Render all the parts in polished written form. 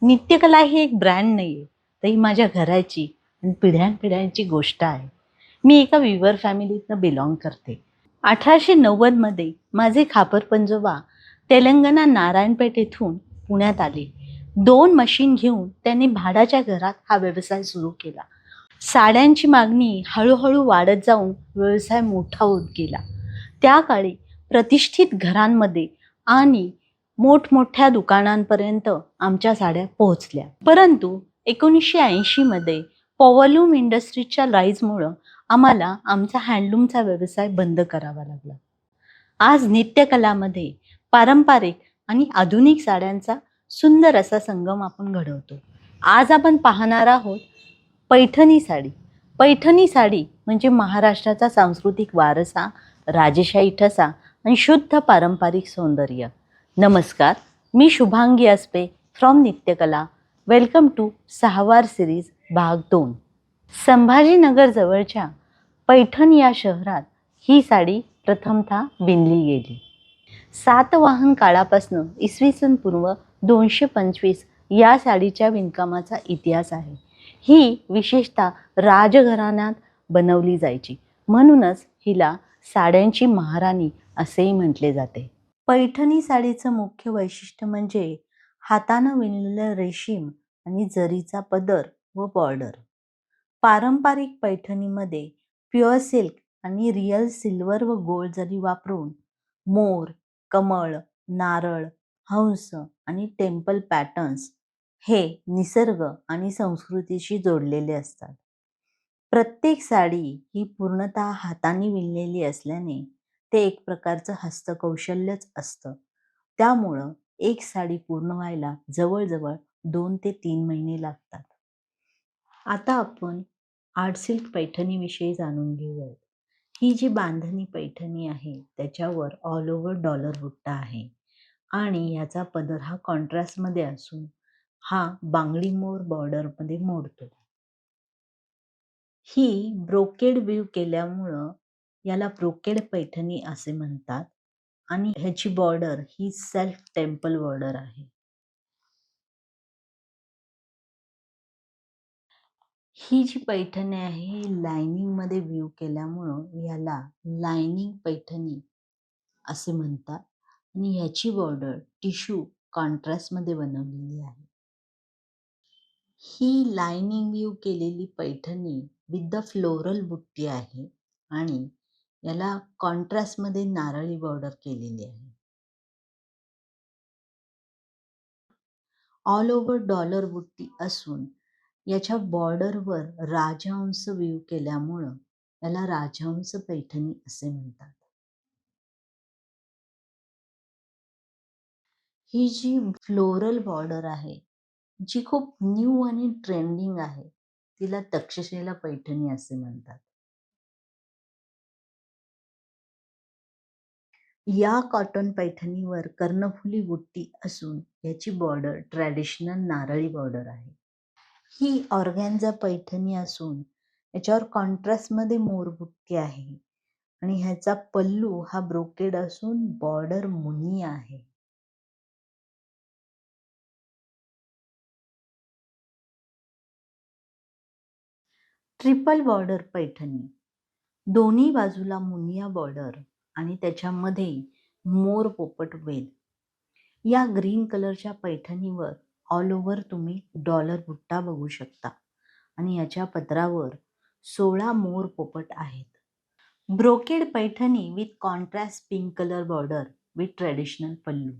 नित्यकला ही एक ब्रँड नाही आहे, तर ही माझ्या घराची आणि पिढ्यानपिढ्यांची गोष्ट आहे. मी एका विवर फॅमिलीतनं बिलॉंग करते. 1890मध्ये माझे खापर पंजोबा तेलंगणा नारायणपेठ येथून पुण्यात आले. 2 मशीन घेऊन त्यांनी भाड्याच्या घरात हा व्यवसाय सुरू केला. साड्यांची मागणी हळूहळू वाढत जाऊन व्यवसाय मोठा होत गेला. त्या काळी प्रतिष्ठित घरांमध्ये आणि मोठमोठ्या दुकानांपर्यंत आमच्या साड्या पोहोचल्या. परंतु 1980मध्ये पॉवरलूम इंडस्ट्रीजच्या राईजमुळं आम्हाला आमचा हँडलूमचा व्यवसाय बंद करावा लागला. आज नित्यकलामध्ये पारंपरिक आणि आधुनिक साड्यांचा सुंदर असा संगम आपण घडवतो. आज आपण पाहणार आहोत पैठणी साडी. पैठणी साडी म्हणजे महाराष्ट्राचा सांस्कृतिक वारसा, राजेशाही ठसा आणि शुद्ध पारंपरिक सौंदर्य. नमस्कार, मी Shubhangi Aspe from Nityakala. Welcome to Sahavar series भाग 2. संभाजीनगर जवळच्या पैठण या शहरात ही साडी प्रथमतः विणली गेली. सातवाहन काळापासून इसवी सन पूर्व 225 या साडीच्या विणकामाचा इतिहास आहे. ही विशेषतः राजघराण्यात बनवली जायची, म्हणूनच हिला साड्यांची महाराणी असेही म्हटले जाते. पैठणी साडीचं मुख्य वैशिष्ट्य म्हणजे हातानं विणलेलं रेशीम आणि जरीचा पदर व बॉर्डर. पारंपरिक पैठणीमध्ये प्युअर सिल्क आणि रिअल सिल्वर व गोल्ड जरी वापरून मोर, कमळ, नारळ, हंस आणि टेम्पल पॅटर्न्स हे निसर्ग आणि संस्कृतीशी जोडलेले असतात. प्रत्येक साडी ही पूर्णतः हाताने विणलेली असल्याने ते एक प्रकारचं हस्तकौशल्यच असतं. त्यामुळं एक साडी पूर्ण व्हायला जवळजवळ 2 ते 3 महिने लागतात. आता आपण आर्ट सिल्क पैठणीविषयी जाणून घेऊयात. ही जी बांधणी पैठणी आहे त्याच्यावर ऑल ओव्हर डॉलर बुट्टा आहे आणि याचा पदर हा कॉन्ट्रास्टमध्ये असून हा बांगडी मोर बॉर्डरमध्ये मोडतो. ही ब्रोकेड व्ह्यू केल्यामुळं याला ब्रोकेड पैठणी असे म्हणतात आणि ह्याची बॉर्डर ही सेल्फ टेम्पल बॉर्डर आहे. ही जी पैठणी आहे ही लायनिंगमध्ये व्ह्यू केल्यामुळं याला लायनिंग पैठणी असे म्हणतात आणि ह्याची बॉर्डर टिश्यू कॉन्ट्रास्टमध्ये बनवलेली आहे. ही लायनिंग व्ह्यू केलेली पैठणी विथ द फ्लोरल बुट्टी आहे आणि याला कॉन्ट्रास्टमध्ये नारळी बॉर्डर केलेली आहे. ऑल ओव्हर डॉलर बुट्टी असून याच्या बॉर्डरवर राजहंस व्ह्यू केल्यामुळं याला राजहंस पैठणी असे म्हणतात. ही जी फ्लोरल बॉर्डर आहे जी खूप न्यू आणि ट्रेंडिंग आहे तिला तक्षशिला पैठणी असे म्हणतात. या कॉटन पैठणीवर कर्णफुली बुट्टी असून याची बॉर्डर ट्रॅडिशनल नारळी बॉर्डर आहे. ही ऑर्गॅन्झा पैठणी असून याच्यावर कॉन्ट्रास्टमध्ये मोरबुट्टी आहे आणि ह्याचा पल्लू हा ब्रोकेड असून बॉर्डर मुनिया आहे. ट्रिपल बॉर्डर पैठणी, दोन्ही बाजूला मुनिया बॉर्डर आणि त्याच्यामध्ये मोर पोपट वेल. या ग्रीन कलरच्या पैठणीवर ऑल ओव्हर तुम्ही डॉलर बुट्टा बघू शकता आणि याच्या पदरावर 16 मोर पोपट आहेत. Brocade Paithani with contrast pink colour border with traditional pallu.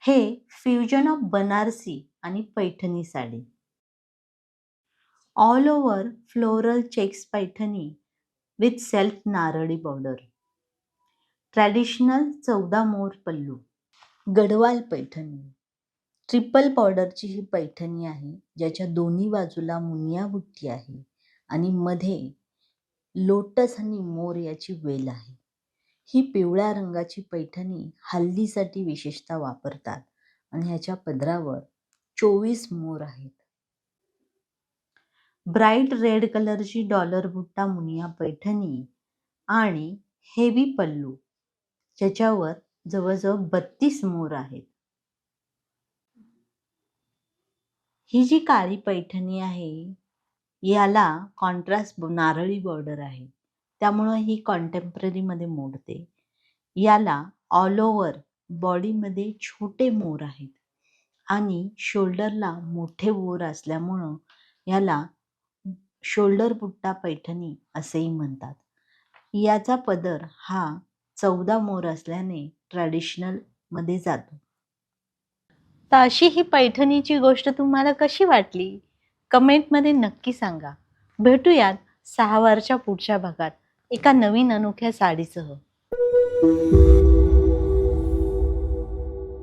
हे फ्युजन ऑफ बनारसी आणि Paithani sari. All over floral checks Paithani with self नारळी बॉर्डर. ट्रॅडिशनल 14 मोर पल्लू. गडवाल पैठणी, ट्रिपल बॉर्डरची ही पैठणी आहे ज्याच्या दोन्ही बाजूला मुनिया बुट्टी आहे आणि मध्ये लोटस आणि मोर याची वेल आहे. ही पिवळ्या रंगाची पैठणी हल्दीसाठी विशेषतः वापरतात आणि ह्याच्या पदरावर 24 मोर आहेत. ब्राईट रेड कलरची डॉलर बुट्टा मुनिया पैठणी आणि हेवी पल्लू ज्याच्यावर जवळजवळ 32 मोर आहेत. ही जी काळी पैठणी आहे, याला कॉन्ट्रास्ट नारळी बॉर्डर आहे. त्यामुळं ही कॉन्टेम्पररीमध्ये मोडते. याला ऑल ओव्हर बॉडीमध्ये छोटे मोर आहेत आणि शोल्डरला मोठे मोर असल्यामुळं याला शोल्डर बुट्टा पैठणी असेही म्हणतात. याचा पदर हा 14 मोर असल्याने ट्रॅडिशनलमध्ये जातो. तर अशी ही पैठणीची गोष्ट तुम्हाला कशी वाटली? कमेंटमध्ये नक्की सांगा. भेटूयात 6 वारच्या पुढच्या भागात एका नवीन अनोख्या साडीसह.